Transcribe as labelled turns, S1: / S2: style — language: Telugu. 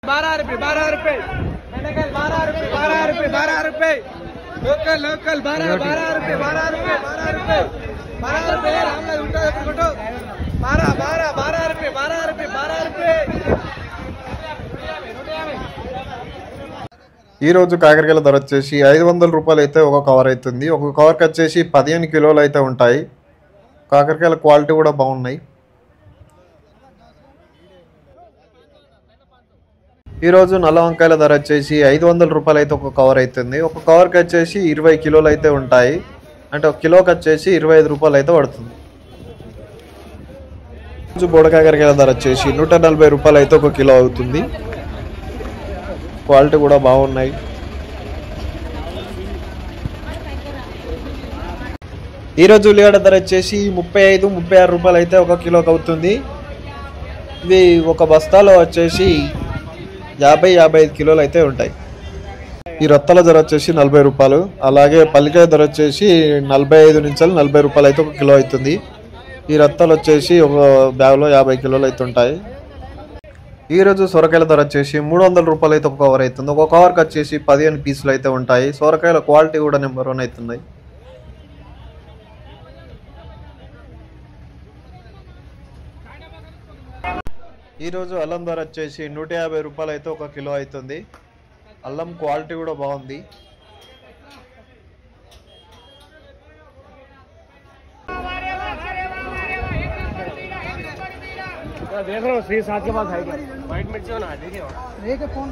S1: ₹12 ₹12 ₹12 ₹12 लोकल लोकल ₹12 रामलाल उल्टा फोटो ₹12
S2: ఈ రోజు కాకరకాయల ధర వచ్చేసి ₹500 అయితే ఒక కవర్ అవుతుంది. ఒక కవర్కి వచ్చేసి 15 కిలోలు అయితే ఉంటాయి. కాకరకాయల క్వాలిటీ కూడా బాగున్నాయి. ఈరోజు నల్ల వంకాయల ధర వచ్చేసి ₹500 అయితే ఒక కవర్ అవుతుంది. ఒక కవర్కి వచ్చేసి 20 కిలోలు అయితే ఉంటాయి. అంటే ఒక కిలోకి వచ్చేసి ₹25 అయితే పడుతుంది. రోజు బోడ కాకరకాయల ధర వచ్చేసి ₹140 అయితే ఒక కిలో అవుతుంది. క్వాలిటీ కూడా బాగున్నాయి. ఈరోజు ఉల్లిగడ్డ ధర వచ్చేసి ₹35-36 అయితే ఒక కిలోకి అవుతుంది. ఇది ఒక బస్తాలో వచ్చేసి 50-55 కిలోలు అయితే ఉంటాయి. ఈ రొత్తల ధర వచ్చేసి ₹40. అలాగే పల్లికాయ ధర వచ్చేసి ₹45 నుంచి ₹40 అయితే ఒక కిలో అవుతుంది. ఈ రొత్తలు వచ్చేసి ఒక బ్యాగ్లో 50 కిలోలు అయితే ఉంటాయి. ఈరోజు సొరకాయల ధర వచ్చేసి ₹300 అయితే ఒక కవర్ అవుతుంది. ఒక కవర్కి వచ్చేసి 15 పీసులు అయితే ఉంటాయి. సొరకాయల క్వాలిటీ కూడా నెంబర్ 1 అవుతున్నాయి. ఈరోజు అల్లం ధర వచ్చేసి ₹150 అయితే ఒక కిలో అవుతుంది. అల్లం క్వాలిటీ కూడా బాగుంది.
S1: देख रहे हो श्री साथ के पास है क्या व्हाइट मिर्ची होना है देखिए फोन